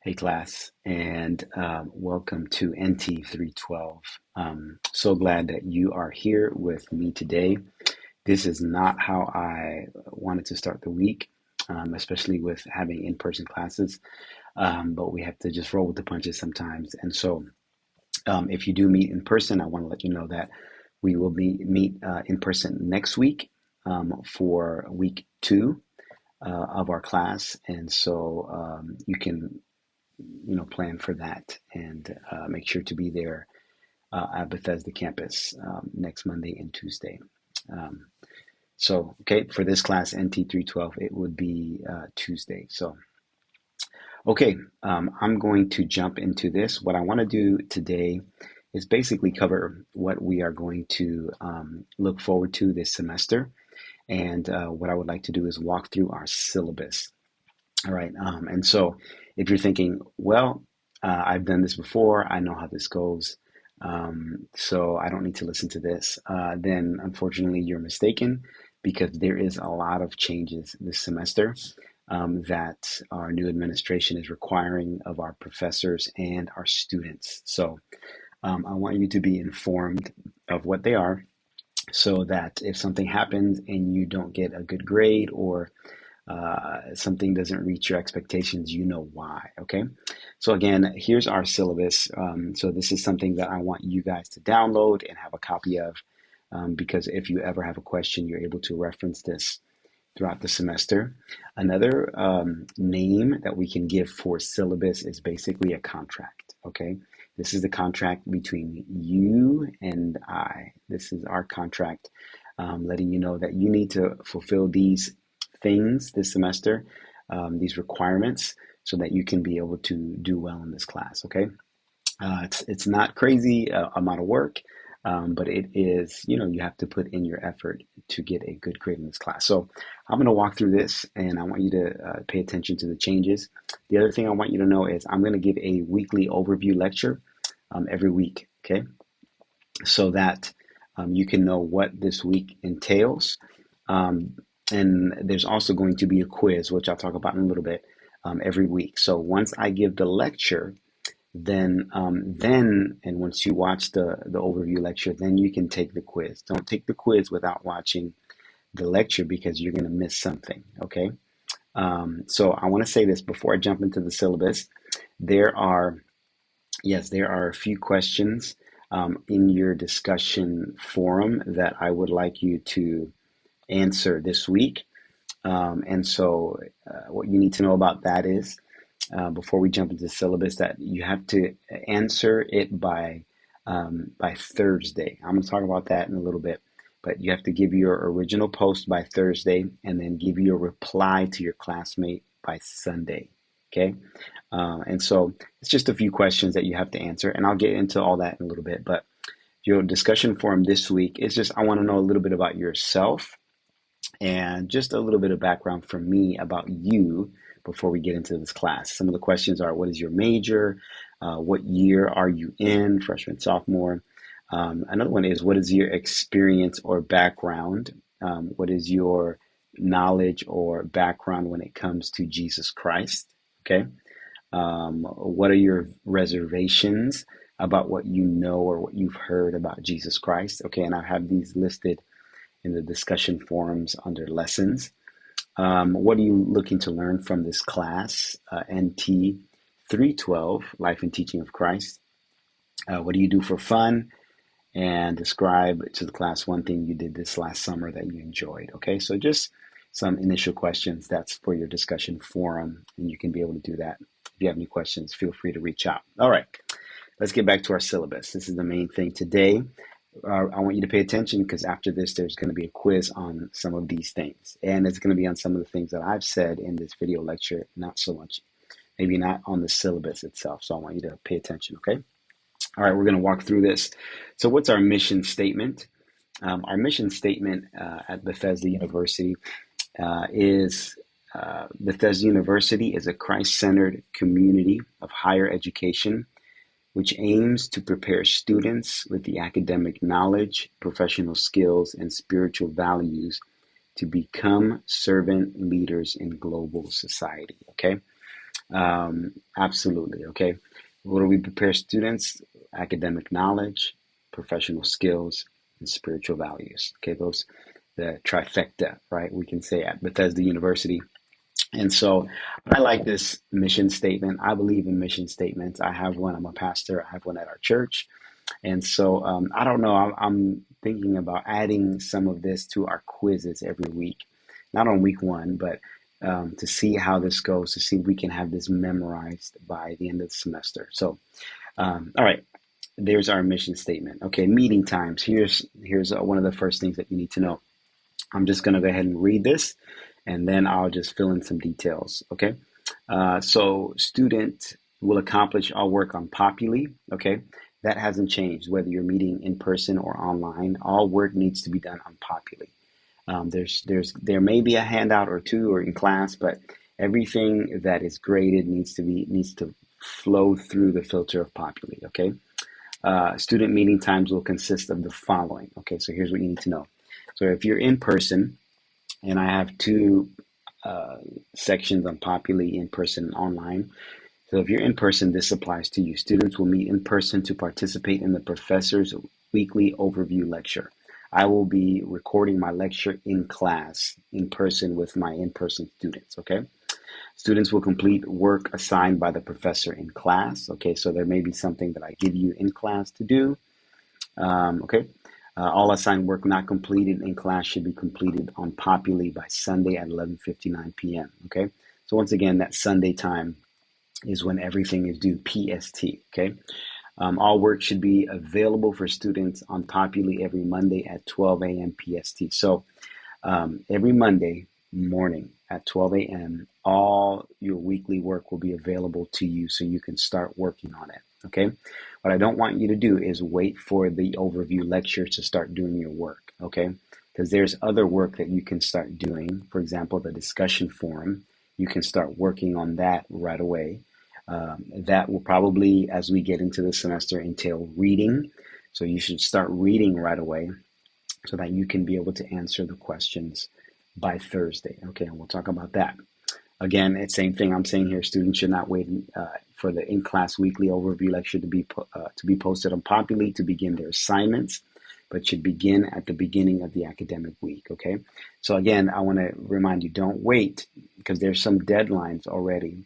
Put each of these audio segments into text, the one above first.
Hey class, and welcome to NT312. So glad that you are here with me today. This is not how I wanted to start the week, especially with having in-person classes, but we have to just roll with the punches sometimes. And so if you do meet in person, I want to let you know that we will meet in person next week for week 2 of our class. And so you can plan for that and make sure to be there at Bethesda campus next Monday and Tuesday. Um, okay, for this class, NT312, it would be Tuesday. So, okay, I'm going to jump into this. What I want to do today is basically cover what we are going to look forward to this semester. And what I would like to do is walk through our syllabus. All right. And so if you're thinking, well, I've done this before, I know how this goes, so I don't need to listen to this, then unfortunately you're mistaken because there is a lot of changes this semester that our new administration is requiring of our professors and our students. So I want you to be informed of what they are so that if something happens and you don't get a good grade or something doesn't reach your expectations, you know why. Okay. So again, here's our syllabus. So this is something that I want you guys to download and have a copy of, because if you ever have a question, you're able to reference this throughout the semester. Another name that we can give for syllabus is basically a contract. Okay. This is the contract between you and I. This is our contract, letting you know that you need to fulfill these things this semester, these requirements, so that you can be able to do well in this class. Okay, it's not crazy amount of work, but it is. You have to put in your effort to get a good grade in this class. So I'm going to walk through this, and I want you to pay attention to the changes. The other thing I want you to know is I'm going to give a weekly overview lecture every week. Okay, so that you can know what this week entails. Um, and there's also going to be a quiz, which I'll talk about in a little bit, every week. So once I give the lecture, then and once you watch the overview lecture, then you can take the quiz. Don't take the quiz without watching the lecture because you're going to miss something. Okay. So I want to say this before I jump into the syllabus. There are there are a few questions in your discussion forum that I would like you to answer this week. And so what you need to know about that is, before we jump into the syllabus, that you have to answer it by Thursday. I'm going to talk about that in a little bit, but you have to give your original post by Thursday and then give your reply to your classmate by Sunday. Okay. And so it's just a few questions that you have to answer, and I'll get into all that in a little bit. But your discussion forum this week is just, I want to know a little bit about yourself and just a little bit of background from me about you before we get into this class. Some of the questions are, what is your major? What year are you in? Freshman, sophomore. Another one is, what is your experience or background? What is your knowledge or background when it comes to Jesus Christ? Okay. What are your reservations about what you know or what you've heard about Jesus Christ? Okay. And I have these listed in the discussion forums under lessons. What are you looking to learn from this class? NT 312, Life and Teaching of Christ. What do you do for fun? And describe to the class one thing you did this last summer that you enjoyed. Okay, so just some initial questions. That's for your discussion forum, and you can be able to do that. If you have any questions, feel free to reach out. All right, let's get back to our syllabus. This is the main thing today. I want you to pay attention because after this, there's going to be a quiz on some of these things. And it's going to be on some of the things that I've said in this video lecture, not so much, maybe not on the syllabus itself. So I want you to pay attention, okay? All right, we're going to walk through this. So what's our mission statement? Our mission statement at Bethesda University is Bethesda University is a Christ-centered community of higher education which aims to prepare students with the academic knowledge, professional skills, and spiritual values to become servant leaders in global society. Okay, Absolutely. Okay. What do we prepare students? Academic knowledge, professional skills, and spiritual values. Okay, those the trifecta, right? We can say at Bethesda University. And so I like this mission statement. I believe in mission statements. I have one. I'm a pastor. I have one at our church. And so I don't know. I'm thinking about adding some of this to our quizzes every week, not on week one, but to see how this goes, to see if we can have this memorized by the end of the semester. So, all right, there's our mission statement. Okay, meeting times. Here's one of the first things that you need to know. I'm just going to go ahead and read this, and then I'll just fill in some details. Okay. So student will accomplish all work on Populi. Okay, that hasn't changed whether you're meeting in person or online. All work needs to be done on Populi. There may be a handout or two or in class, but everything that is graded needs to flow through the filter of Populi. Okay, student meeting times will consist of the following. Okay, so here's what you need to know. So if you're in person, and I have two uh, sections on Populi in person and online. So if you're in person, this applies to you. Students will meet in person to participate in the professor's weekly overview lecture. I will be recording my lecture in class, in person with my in-person students, okay? Students will complete work assigned by the professor in class, okay? So there may be something that I give you in class to do, okay? All assigned work not completed in class should be completed on Populi by Sunday at 11:59 p.m., okay? So once again, that Sunday time is when everything is due PST, okay? All work should be available for students on Populi every Monday at 12 a.m. PST. So every Monday morning at 12 a.m., all your weekly work will be available to you so you can start working on it. Okay. What I don't want you to do is wait for the overview lecture to start doing your work. Okay. Because there's other work that you can start doing. For example, the discussion forum, you can start working on that right away. That will probably, as we get into the semester, entail reading. So you should start reading right away so that you can be able to answer the questions by Thursday. Okay, and we'll talk about that. Again, it's same thing I'm saying here. Students should not wait for the in-class weekly overview lecture to be posted on Populi to begin their assignments, but should begin at the beginning of the academic week. Okay, so again, I want to remind you: don't wait because there's some deadlines already.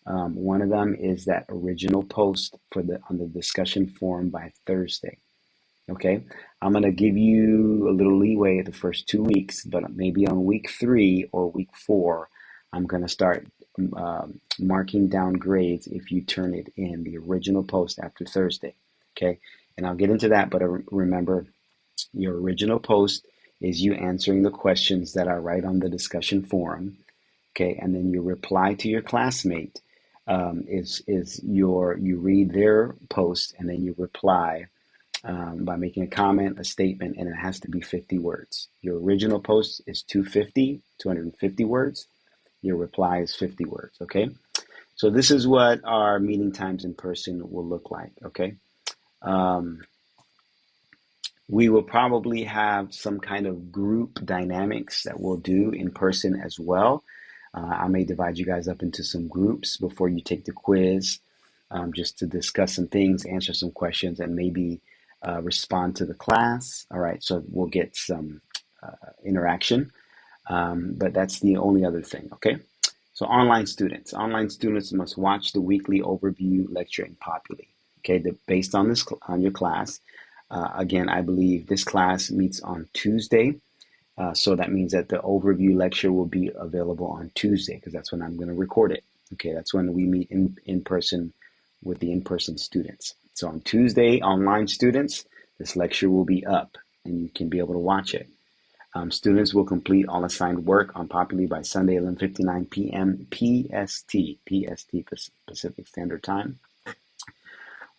One of them is that original post on the discussion forum by Thursday. Okay, I'm going to give you a little leeway the first 2 weeks, but maybe on week 3 or week 4, I'm going to start marking down grades if you turn it in the original post after Thursday. Okay, and I'll get into that, but remember, your original post is you answering the questions that are right on the discussion forum. Okay, and then your reply to your classmate is you read their post and then you reply by making a comment, a statement, and it has to be 50 words. Your original post is 250 words. Your reply is 50 words, okay? So this is what our meeting times in person will look like, okay? Um, we will probably have some kind of group dynamics that we'll do in person as well. I may divide you guys up into some groups before you take the quiz, just to discuss some things, answer some questions, and maybe respond to the class. All right, so we'll get some interaction, but that's the only other thing, okay? So online students must watch the weekly overview lecture in Populi, okay, based on on your class. Again, I believe this class meets on Tuesday. So that means that the overview lecture will be available on Tuesday because that's when I'm going to record it. Okay, that's when we meet in person with the in-person students. So on Tuesday, online students, this lecture will be up and you can be able to watch it. Students will complete all assigned work on Populi by Sunday, 11:59 p.m. PST, Pacific Standard Time.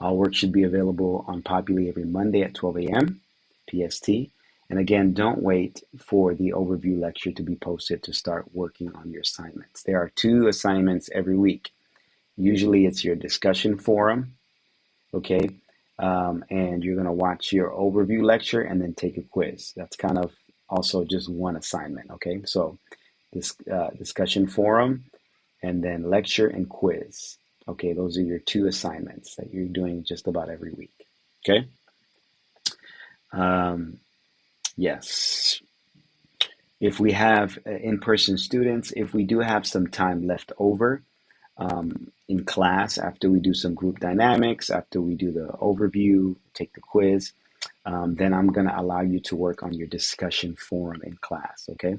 All work should be available on Populi every Monday at 12 a.m. PST. And again, don't wait for the overview lecture to be posted to start working on your assignments. There are 2 assignments every week. Usually it's your discussion forum, okay? And you're going to watch your overview lecture and then take a quiz. That's kind of, also just one assignment, okay? So this discussion forum, and then lecture and quiz. Okay, those are your two assignments that you're doing just about every week. Okay. Um, yes. If we have in-person students, if we do have some time left over in class after we do some group dynamics, after we do the overview, take the quiz, then I'm going to allow you to work on your discussion forum in class. Okay.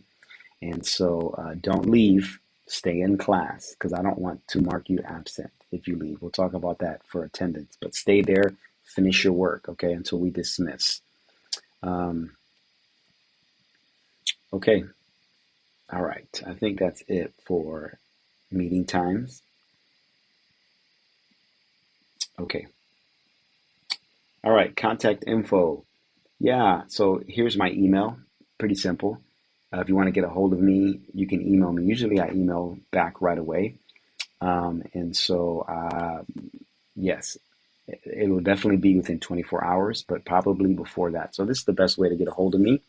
And so don't leave, stay in class because I don't want to mark you absent if you leave. We'll talk about that for attendance, but stay there, finish your work, okay, until we dismiss. Um, okay, all right. I think that's it for meeting times. Okay, all right, contact info. Yeah, so here's my email. Pretty simple. If you want to get a hold of me, you can email me. Usually I email back right away. And so, yes, it will definitely be within 24 hours, but probably before that. So this is the best way to get a hold of me.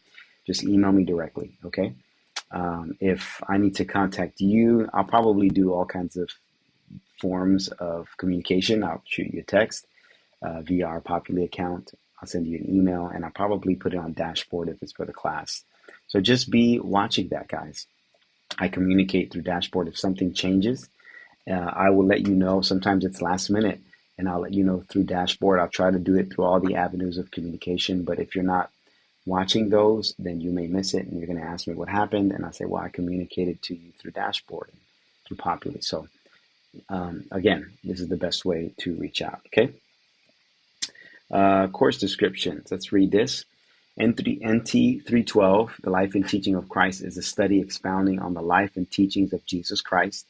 Just email me directly, okay? If I need to contact you, I'll probably do all kinds of forms of communication. I'll shoot you a text via our Populi account. I'll send you an email, and I'll probably put it on dashboard if it's for the class. So just be watching that, guys. I communicate through dashboard. If something changes, I will let you know. Sometimes it's last minute, and I'll let you know through dashboard. I'll try to do it through all the avenues of communication. But if you're not watching those, then you may miss it, and you're going to ask me what happened, and I say, well, I communicated to you through dashboard and through Populi. So again, this is the best way to reach out. Okay. Course descriptions. Let's read this. NT312, The Life and Teaching of Christ, is a study expounding on the life and teachings of Jesus Christ.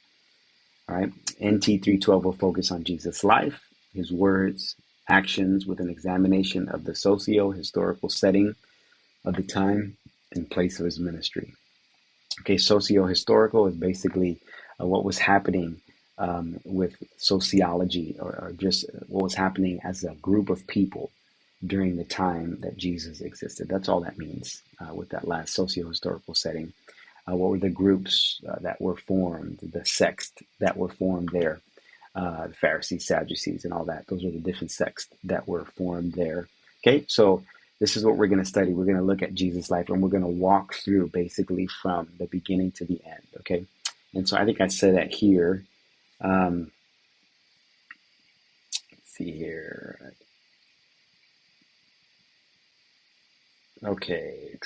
All right. NT312 will focus on Jesus' life, his words, actions, with an examination of the socio-historical setting of the time and place of his ministry. Okay, socio-historical is basically what was happening with sociology, or just what was happening as a group of people during the time that Jesus existed. That's all that means with that last socio-historical setting. What were the groups that were formed, the sects that were formed there? The Pharisees, Sadducees, and all that. Those are the different sects that were formed there. Okay, so this is what we're going to study. We're going to look at Jesus' life, and we're going to walk through basically from the beginning to the end. Okay, and so I think I said that here. Let's see here. Okay.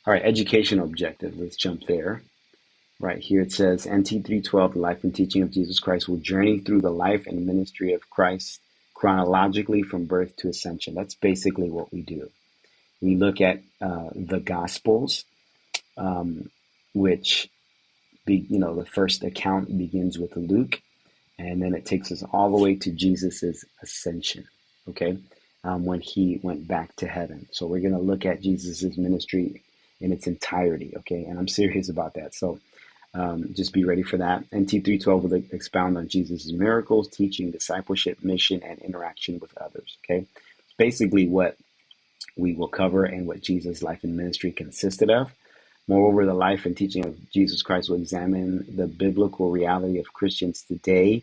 All right, educational objectives. Let's jump there. Right here it says NT312, The Life and Teaching of Jesus Christ, will journey through the life and ministry of Christ chronologically from birth to ascension. That's basically what we do. We look at the Gospels, which, the first account begins with Luke, and then it takes us all the way to Jesus's ascension, okay, when he went back to heaven. So we're going to look at Jesus's ministry in its entirety, okay, and I'm serious about that. So just be ready for that. NT312 will expound on Jesus' miracles, teaching, discipleship, mission, and interaction with others. Okay, it's basically what we will cover and what Jesus' life and ministry consisted of. Moreover, the life and teaching of Jesus Christ will examine the biblical reality of Christians today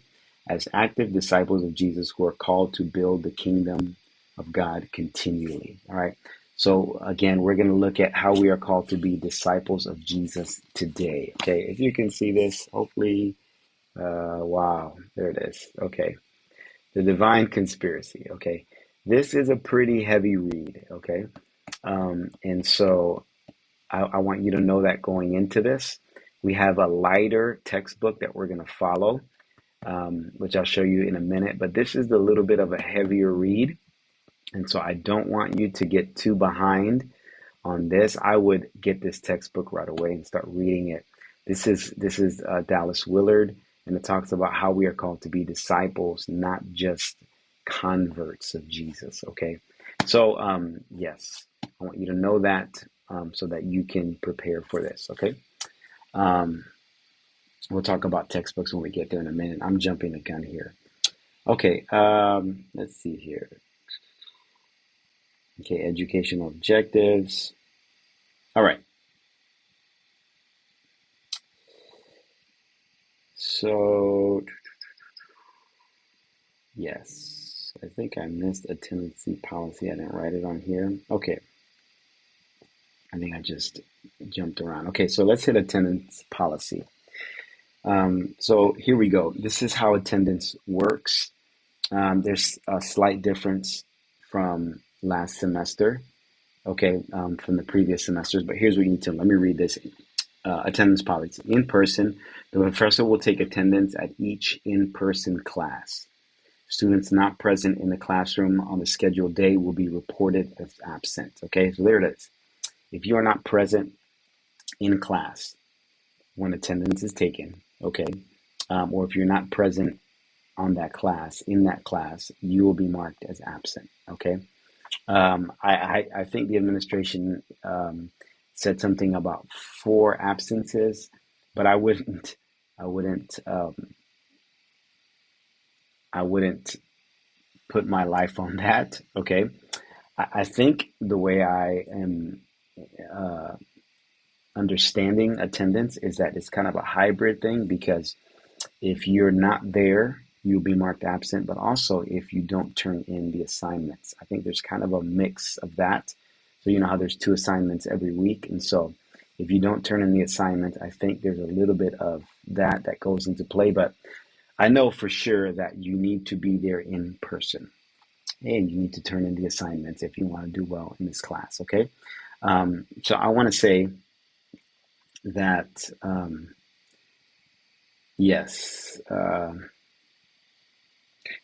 as active disciples of Jesus who are called to build the kingdom of God continually. All right. So again, we're going to look at how we are called to be disciples of Jesus today. Okay. If you can see this, hopefully, wow, there it is. Okay. The divine conspiracy. Okay. This is a pretty heavy read. Okay. And so I want you to know that going into this, we have a lighter textbook that we're going to follow, which I'll show you in a minute. But this is a little bit of a heavier read. And so I don't want you to get too behind on this. I would get this textbook right away and start reading it. This is Dallas Willard, and it talks about how we are called to be disciples, not just converts of Jesus. Okay, so yes, I want you to know that so that you can prepare for this. Okay, um, we'll talk about textbooks when we get there in a minute. I'm jumping the gun here. Okay, let's see here. Okay, educational objectives. All right. So, yes, I think I missed attendance policy. I didn't write it on here. Okay, I think I just jumped around. Okay, so let's hit attendance policy. So here we go. This is how attendance works. There's a slight difference from last semester, okay, from the previous semesters, but here's what you need to, let me read this. Attendance policy. In person, the professor will take attendance at each in-person class. Students not present in the classroom on the scheduled day will be reported as absent. Okay, so there it is. If you are not present in class when attendance is taken, okay, or if you're not present on that class, in that class, you will be marked as absent. Okay. I think the administration said something about 4 absences, but I wouldn't, I wouldn't put my life on that. Okay. I think the way I am uh, understanding attendance is that it's kind of a hybrid thing because if you're not there, you'll be marked absent, but also if you don't turn in the assignments. I think there's kind of a mix of that. So you know how there's 2 assignments every week. And so if you don't turn in the assignment, I think there's a little bit of that goes into play. But I know for sure that you need to be there in person and you need to turn in the assignments if you want to do well in this class. Okay. So I want to say that, yes,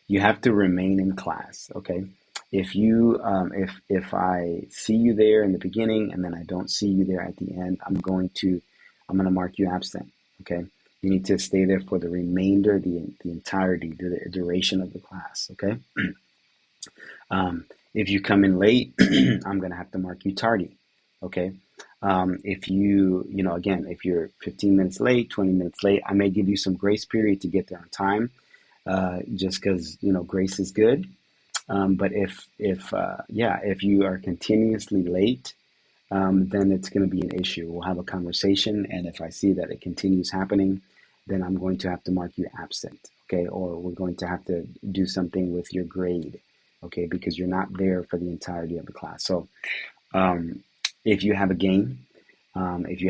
you have to remain in class. Okay. If I see you there in the beginning and then I don't see you there at the end, I'm going to mark you absent. Okay. You need to stay there for the remainder, the entirety, the duration of the class. Okay. If you come in late, I'm going to have to mark you tardy. Okay. If again, if you're 15 minutes late, 20 minutes late, I may give you some grace period to get there on time, just because, grace is good. But if you are continuously late, then it's going to be an issue. We'll have a conversation, and if I see that it continues happening, then I'm going to have to mark you absent, okay? Or we're going to have to do something with your grade, okay? Because you're not there for the entirety of the class. So um, if you have a game, and and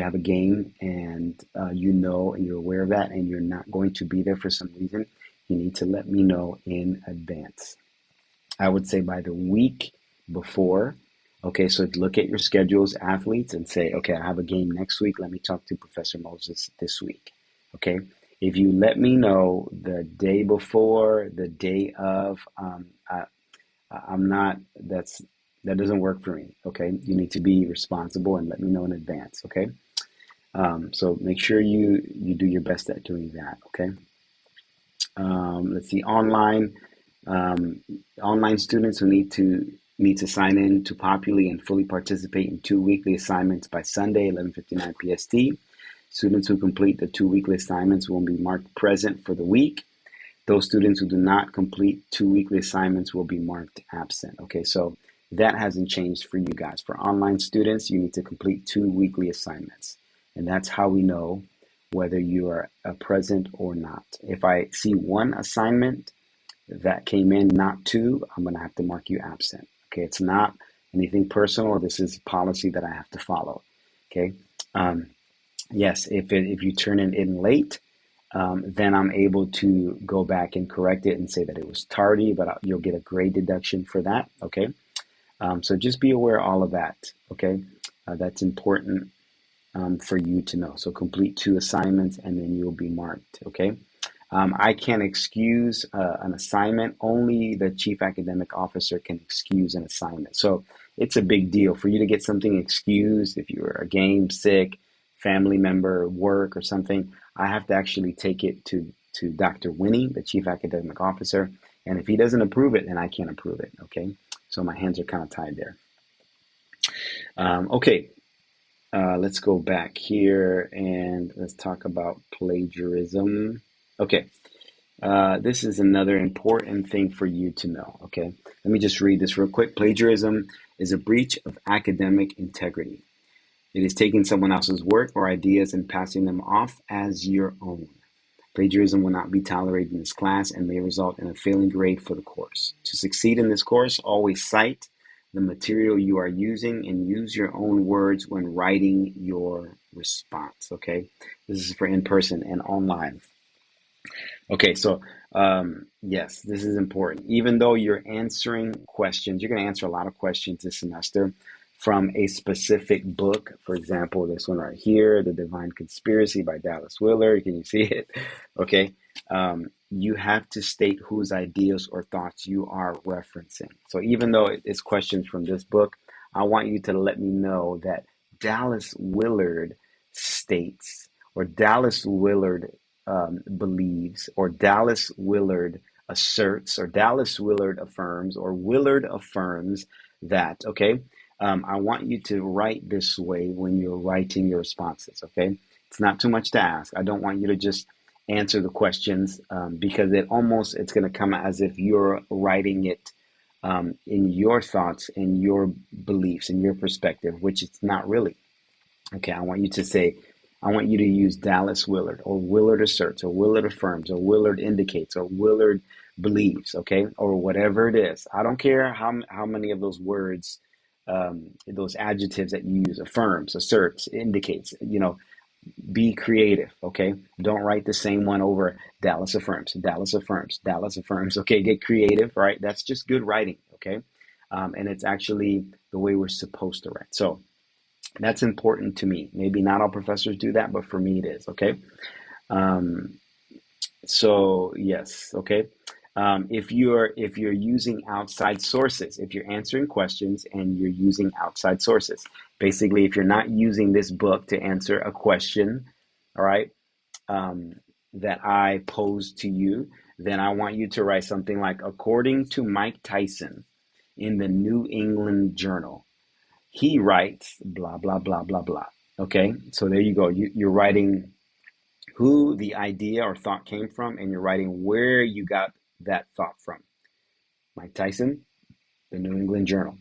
you're aware of that, and you're not going to be there for some reason, you need to let me know in advance. I would say by the week before. Okay, so look at your schedules, athletes, and say, okay, I have a game next week. Let me talk to Professor Moses this week. Okay, if you let me know the day before, the day of, I'm not. That doesn't work for me. Okay, you need to be responsible and let me know in advance. Okay, so make sure you do your best at doing that. Okay. Let's see, online students who need to sign in to popularly and fully participate in 2 weekly assignments by Sunday, 11:59 PST. Students who complete the 2 weekly assignments will be marked present for the week. Those students who do not complete 2 weekly assignments will be marked absent. Okay, so that hasn't changed for you guys. For online students, you need to complete 2 weekly assignments. And that's how we know whether you are present or not. If I see 1 assignment that came in, not 2, I'm going to have to mark you absent. Okay, it's not anything personal. This is policy that I have to follow. Okay, yes, if you turn it in late, then I'm able to go back and correct it and say that it was tardy, but you'll get a grade deduction for that. Okay, so just be aware of all of that. Okay, that's important for you to know. So complete 2 assignments and then you'll be marked. Okay. I can't excuse an assignment. Only the chief academic officer can excuse an assignment. So it's a big deal for you to get something excused. If you were a game, sick, family member, work or something, I have to actually take it to Dr. Winnie, the chief academic officer. And if he doesn't approve it, then I can't approve it. Okay. So my hands are kind of tied there. Okay. Let's go back here and let's talk about plagiarism. Okay, this is another important thing for you to know. Okay, let me just read this real quick. Plagiarism is a breach of academic integrity. It is taking someone else's work or ideas and passing them off as your own. Plagiarism will not be tolerated in this class and may result in a failing grade for the course. To succeed in this course, always cite the material you are using and use your own words when writing your response, okay? This is for in-person and online. Okay, so yes, this is important. Even though you're answering questions, you're going to answer a lot of questions this semester from a specific book. For example, this one right here, The Divine Conspiracy by Dallas Willard. Can you see it? Okay. You have to state whose ideas or thoughts you are referencing. So even though it's questions from this book, I want you to let me know that Dallas Willard states, or Dallas Willard believes, or Dallas Willard asserts, or Dallas Willard affirms, or Willard affirms that, okay? I want you to write this way when you're writing your responses, okay? It's not too much to ask. I don't want you to just answer the questions because it's going to come as if you're writing it in your thoughts and your beliefs and your perspective, which it's not really. Okay, I want you to use Dallas Willard, or Willard asserts, or Willard affirms, or Willard indicates, or Willard believes, okay, or whatever it is. I don't care how many of those words, those adjectives that you use, affirms, asserts, indicates, be creative, okay? Don't write the same one over. Dallas affirms, Dallas affirms, Dallas affirms, okay? Get creative, right? That's just good writing, okay? And it's actually the way we're supposed to write. So that's important to me. Maybe not all professors do that, but for me it is, okay? Um, so yes, okay. If you're using outside sources, if you're answering questions and you're using outside sources, basically if you're not using this book to answer a question, all right, that I pose to you, then I want you to write something like, according to Mike Tyson in the New England Journal, he writes blah, blah, blah, blah, blah. Okay, so there you go. You're writing who the idea or thought came from, and you're writing where you got that thought from. Mike Tyson, the New England Journal.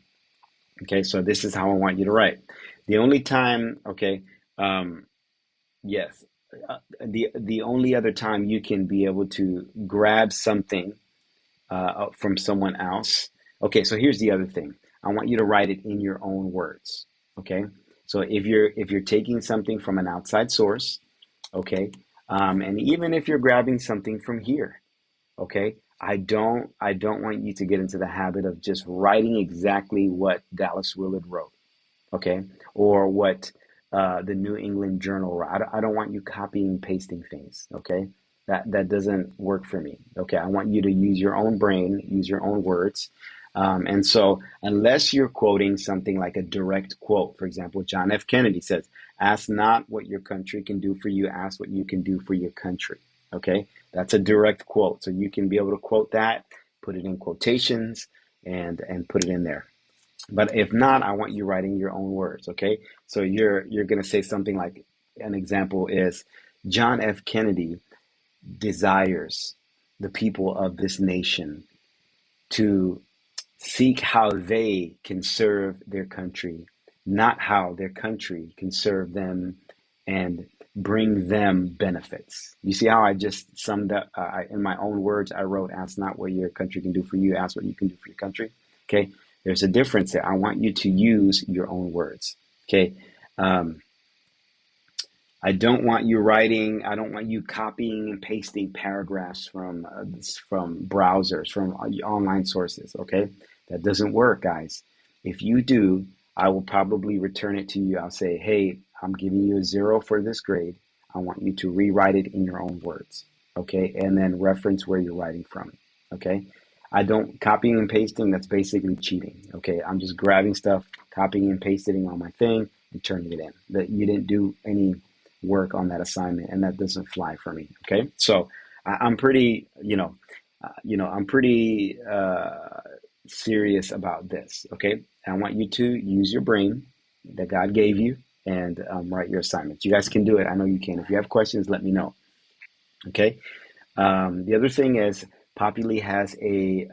Okay, so this is how I want you to write. The only time, okay, yes, the only other time you can be able to grab something from someone else. Okay, so here's the other thing. I want you to write it in your own words. Okay, so if you're taking something from an outside source, okay, and even if you're grabbing something from here, okay, I don't want you to get into the habit of just writing exactly what Dallas Willard wrote, okay, or what the New England Journal wrote. I don't want you copying and pasting things, okay? That doesn't work for me. Okay, I want you to use your own brain, use your own words. And so, unless you're quoting something like a direct quote, for example, John F. Kennedy says, "Ask not what your country can do for you, ask what you can do for your country." Okay, that's a direct quote. So you can be able to quote that, put it in quotations, and put it in there. But if not, I want you writing your own words. Okay, so you're going to say something like, an example is, John F. Kennedy desires the people of this nation to seek how they can serve their country, not how their country can serve them and bring them benefits. You see how I just summed up, in my own words, I wrote, ask not what your country can do for you, ask what you can do for your country. Okay, there's a difference there. I want you to use your own words. Okay, um, I don't want you copying and pasting paragraphs from browsers, from online sources, okay? That doesn't work, guys. If you do, I will probably return it to you. I'll say, hey, I'm giving you a 0 for this grade. I want you to rewrite it in your own words, okay? And then reference where you're writing from, okay? I don't copying and pasting, that's basically cheating, okay? I'm just grabbing stuff, copying and pasting on my thing, and turning it in. That you didn't do any work on that assignment, and that doesn't fly for me. Okay, so I'm pretty, I'm pretty serious about this. Okay, I want you to use your brain that God gave you and write your assignments. You guys can do it. I know you can. If you have questions, let me know. Okay. The other thing is, Populi has a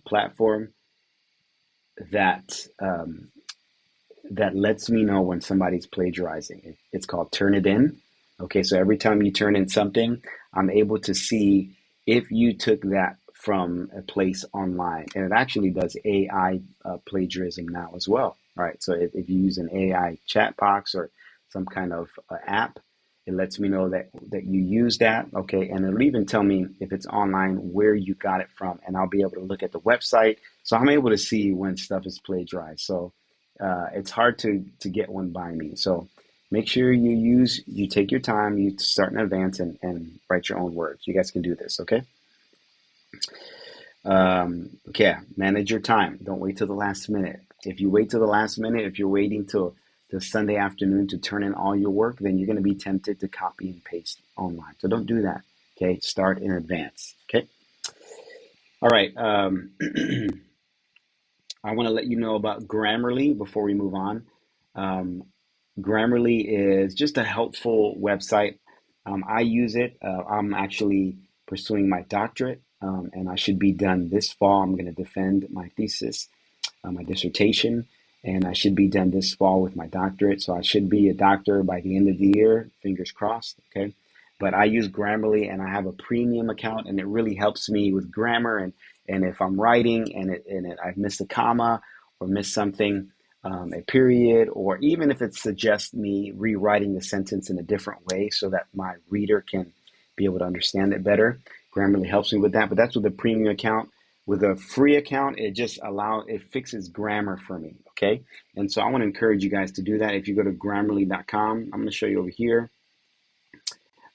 platform that that lets me know when somebody's plagiarizing. It's called Turnitin. Okay, so every time you turn in something, I'm able to see if you took that from a place online. And it actually does AI plagiarism now as well. All right, so if you use an AI chat box or some kind of app, it lets me know that you use that. Okay, and it'll even tell me if it's online where you got it from, and I'll be able to look at the website. So I'm able to see when stuff is plagiarized. So it's hard to get one by me. So make sure you take your time, you start in advance and write your own words. You guys can do this, okay? Okay, manage your time. Don't wait till the last minute. If you wait till the last minute, if you're waiting till the Sunday afternoon to turn in all your work, then you're going to be tempted to copy and paste online. So don't do that. Okay, start in advance. Okay. All right. I want to let you know about Grammarly before we move on. Um, Grammarly is just a helpful website. I use it. I'm actually pursuing my doctorate, and I should be done this fall. I'm going to defend my thesis, my dissertation, and I should be done this fall with my doctorate. So I should be a doctor by the end of the year, fingers crossed. Okay. But I use Grammarly and I have a premium account, and it really helps me with grammar. And if I'm writing and I've missed a comma or missed something, a period, or even if it suggests me rewriting the sentence in a different way so that my reader can be able to understand it better. Grammarly helps me with that, but that's with a premium account. With a free account, it fixes grammar for me, okay? And so I want to encourage you guys to do that. If you go to grammarly.com, I'm going to show you over here.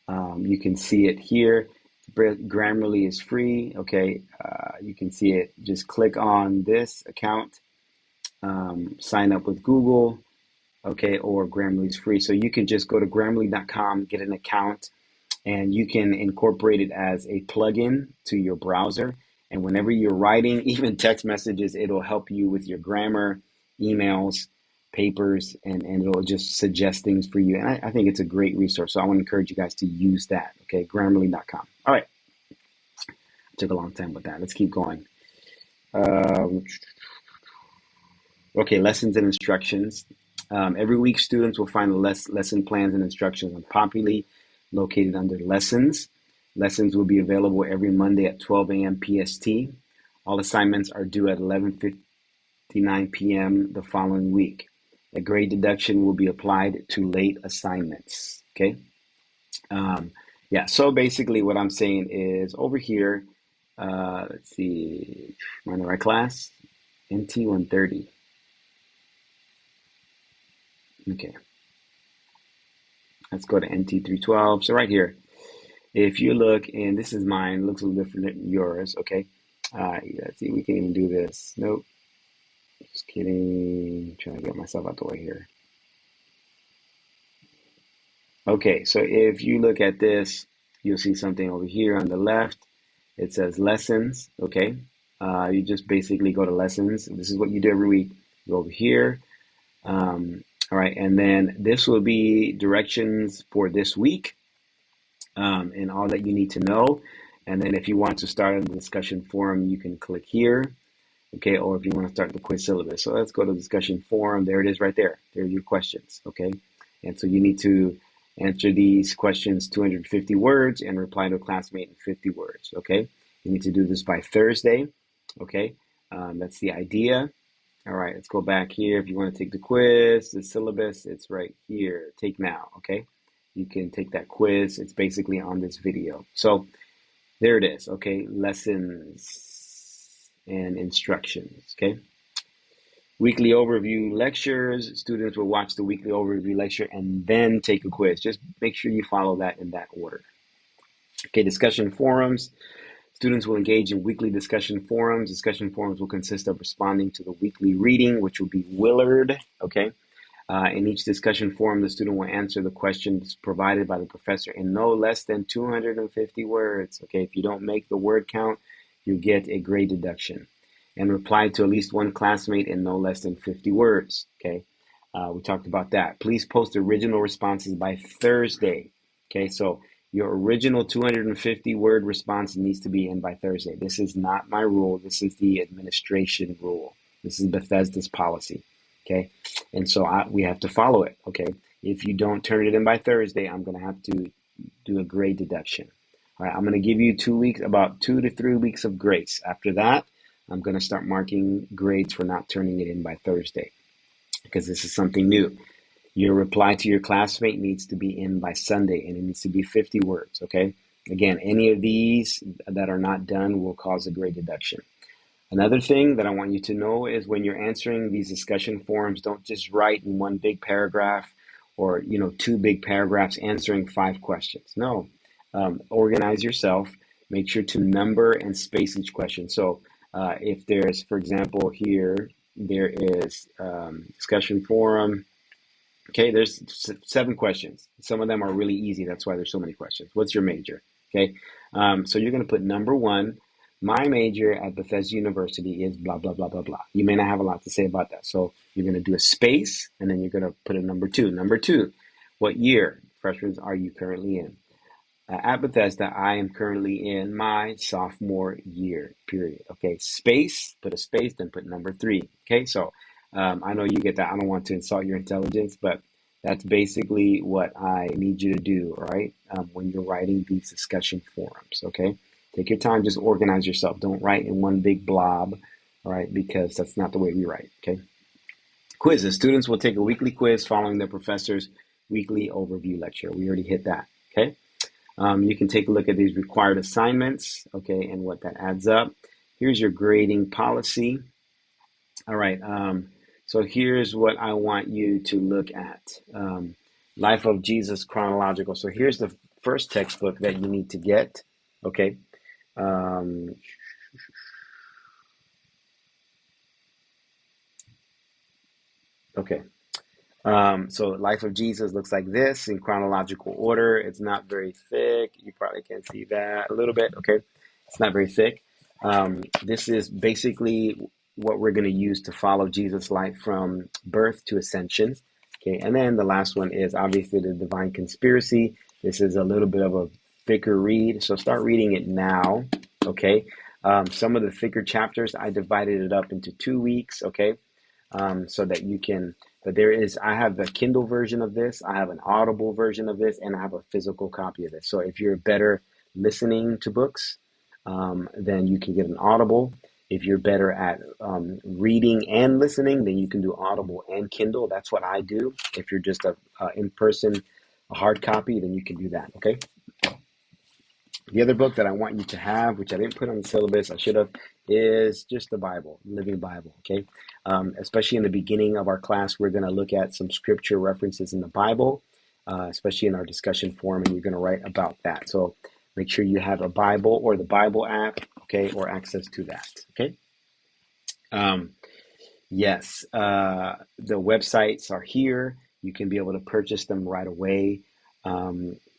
You can see it here. Grammarly is free, okay? You can see it. Just click on this account, sign up with Google, okay, or Grammarly is free. So you can just go to grammarly.com, get an account, and you can incorporate it as a plugin to your browser. And whenever you're writing, even text messages, it'll help you with your grammar, emails, papers, and it'll just suggest things for you. And I think it's a great resource. So I want to encourage you guys to use that. Okay, grammarly.com. All right. Took a long time with that. Let's keep going. Um, okay, lessons and instructions. Every week, students will find the lesson plans and instructions on Populi, located under Lessons. Lessons will be available every Monday at 12 a.m. PST. All assignments are due at 11:59 p.m. the following week. A grade deduction will be applied to late assignments. Okay. Yeah. So basically, what I'm saying is over here. Let's see. Am I in the right class? NT130. Okay. Let's go to NT312. So right here, if you look, and this is mine, looks a little different than yours, okay? Let's see, we can even do this. Nope, just kidding. Trying to get myself out the way here. Okay, so if you look at this, you'll see something over here on the left. It says lessons, okay? You just basically go to lessons. This is what you do every week. Go over here. All right, and then this will be directions for this week. And all that you need to know. And then if you want to start on the discussion forum, you can click here, okay? Or if you want to start the quiz syllabus. So let's go to discussion forum. There it is right there. There are your questions, okay? And so you need to answer these questions 250 words and reply to a classmate in 50 words, okay? You need to do this by Thursday, okay? That's the idea. All right, let's go back here. If you want to take the quiz, the syllabus, it's right here. Take now, okay? You can take that quiz. It's basically on this video. So there it is, okay? Lessons and instructions, okay? Weekly overview lectures. Students will watch the weekly overview lecture and then take a quiz. Just make sure you follow that in that order. Okay, discussion forums. Students will engage in weekly discussion forums. Discussion forums will consist of responding to the weekly reading, which will be Willard, okay? In each discussion forum, the student will answer the questions provided by the professor in no less than 250 words. Okay, if you don't make the word count, you get a grade deduction. And reply to at least one classmate in no less than 50 words. Okay, we talked about that. Please post original responses by Thursday. Okay, so your original 250 word response needs to be in by Thursday. This is not my rule. This is the administration rule. This is Bethesda's policy. Okay, and so we have to follow it. Okay, If you don't turn it in by Thursday, I'm going to have to do a grade deduction. All right, I'm going to give you 2 weeks, about 2 to 3 weeks of grace. After that, I'm going to start marking grades for not turning it in by Thursday because this is something new. Your reply to your classmate needs to be in by Sunday, and it needs to be 50 words, okay? Again, any of these that are not done will cause a grade deduction. Another thing that I want you to know is when you're answering these discussion forums, don't just write in one big paragraph or, two big paragraphs answering 5 questions. No, organize yourself. Make sure to number and space each question. So if there's, for example, here, there is discussion forum. Okay, there's 7 questions. Some of them are really easy. That's why there's so many questions. What's your major? Okay, so you're going to put number 1. My major at Bethesda University is blah, blah, blah, blah, blah. You may not have a lot to say about that. So you're going to do a space, and then you're going to put a number 2. Number 2, what year, freshmen, are you currently in? At Bethesda, I am currently in my sophomore year, period. Okay, space, put a space, then put number 3. Okay, so I know you get that. I don't want to insult your intelligence, but that's basically what I need you to do, all right, when you're writing these discussion forums, okay? Take your time, just organize yourself. Don't write in one big blob, all right, because that's not the way we write, okay? Quizzes. Students will take a weekly quiz following their professor's weekly overview lecture. We already hit that, okay? You can take a look at these required assignments, okay, and what that adds up. Here's your grading policy. All right, so here's what I want you to look at. Life of Jesus chronological. So here's the first textbook that you need to get, okay? Okay. So Life of Jesus looks like this in chronological order. It's not very thick. You probably can see that a little bit. Okay. It's not very thick. This is basically what we're going to use to follow Jesus' life from birth to ascension. Okay. And then the last one is obviously the Divine Conspiracy. This is a little bit of a thicker read. So start reading it now. Okay. Some of the thicker chapters, I divided it up into 2 weeks. Okay. So that you can, but I have the Kindle version of this, I have an Audible version of this, and I have a physical copy of this. So if you're better listening to books, then you can get an Audible. If you're better at reading and listening, then you can do Audible and Kindle. That's what I do. If you're just a in-person, a hard copy, then you can do that, okay? The other book that I want you to have, which I didn't put on the syllabus, I should have, is just the Bible, Living Bible, okay? Especially in the beginning of our class, we're going to look at some scripture references in the Bible, especially in our discussion forum, and you're going to write about that. So make sure you have a Bible or the Bible app, okay, or access to that, okay? Yes, the websites are here. You can be able to purchase them right away.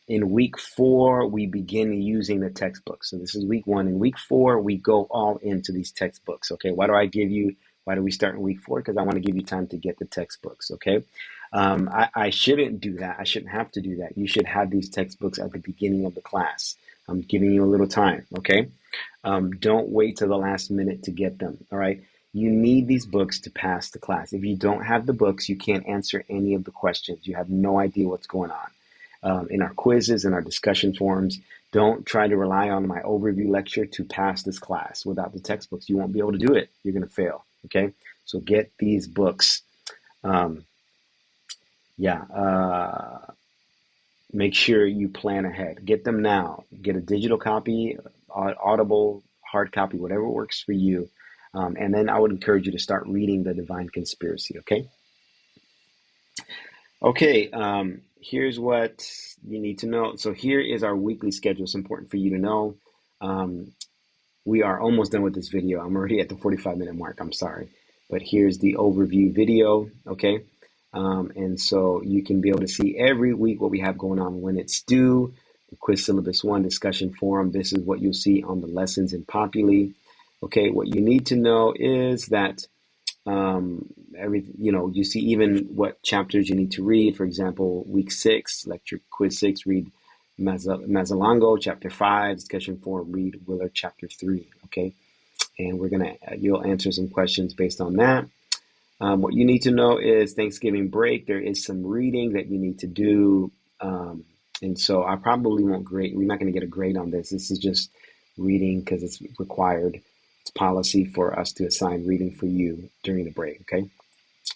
In week 4, we begin using the textbooks. So this is week 1. In week 4, we go all into these textbooks, okay? Why do we start in week 4? Because I want to give you time to get the textbooks, okay? I shouldn't do that. I shouldn't have to do that. You should have these textbooks at the beginning of the class. I'm giving you a little time, okay? Don't wait till the last minute to get them, all right? You need these books to pass the class. If you don't have the books, you can't answer any of the questions. You have no idea what's going on. In our quizzes and our discussion forums, don't try to rely on my overview lecture to pass this class. Without the textbooks, you won't be able to do it. You're going to fail, okay? So get these books. Make sure you plan ahead. Get them now. Get a digital copy, Audible, hard copy, whatever works for you. And then I would encourage you to start reading The Divine Conspiracy, okay? Okay, here's what you need to know. So here is our weekly schedule. It's important for you to know. We are almost done with this video. I'm already at the 45-minute mark. I'm sorry. But here's the overview video, okay? And so you can be able to see every week what we have going on when it's due. The quiz syllabus 1 discussion forum. This is what you'll see on the lessons in Populi. Okay, what you need to know is that you see even what chapters you need to read. For example, week 6, lecture quiz 6, read Mazzalango, chapter 5, discussion 4, read Willard, chapter 3, okay? And you'll answer some questions based on that. What you need to know is Thanksgiving break. There is some reading that you need to do. And so I probably won't grade. We're not going to get a grade on this. This is just reading because it's required. It's policy for us to assign reading for you during the break. Okay.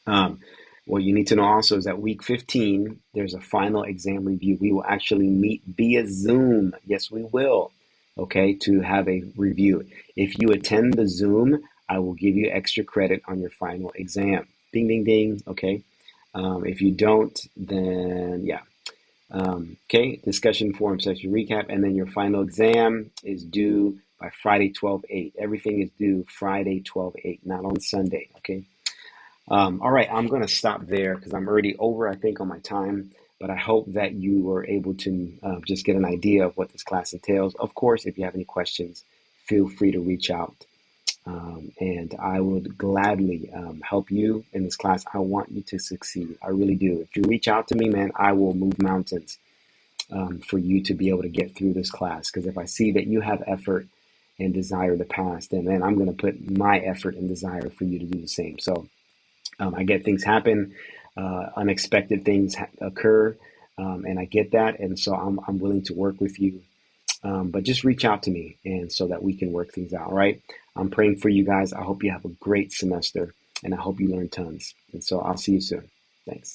Um, what you need to know also is that week 15, there's a final exam review. We will actually meet via Zoom. Yes, we will. Okay, to have a review. If you attend the Zoom, I will give you extra credit on your final exam. Ding, ding, ding. Okay. If you don't, then yeah. Okay, discussion forum session recap, and then your final exam is due by Friday 12/8. Everything is due Friday 12/8, not on Sunday. Okay. All right, I'm going to stop there because I'm already over, I think, on my time. But I hope that you were able to just get an idea of what this class entails. Of course, if you have any questions, feel free to reach out. And I would gladly help you in this class. I want you to succeed. I really do. If you reach out to me, man, I will move mountains for you to be able to get through this class. Because if I see that you have effort and desire to pass, then man, I'm going to put my effort and desire for you to do the same. So I get things happen, unexpected things occur, and I get that, and so I'm willing to work with you. But just reach out to me, and so that we can work things out. All right. I'm praying for you guys. I hope you have a great semester, and I hope you learn tons. And so I'll see you soon. Thanks.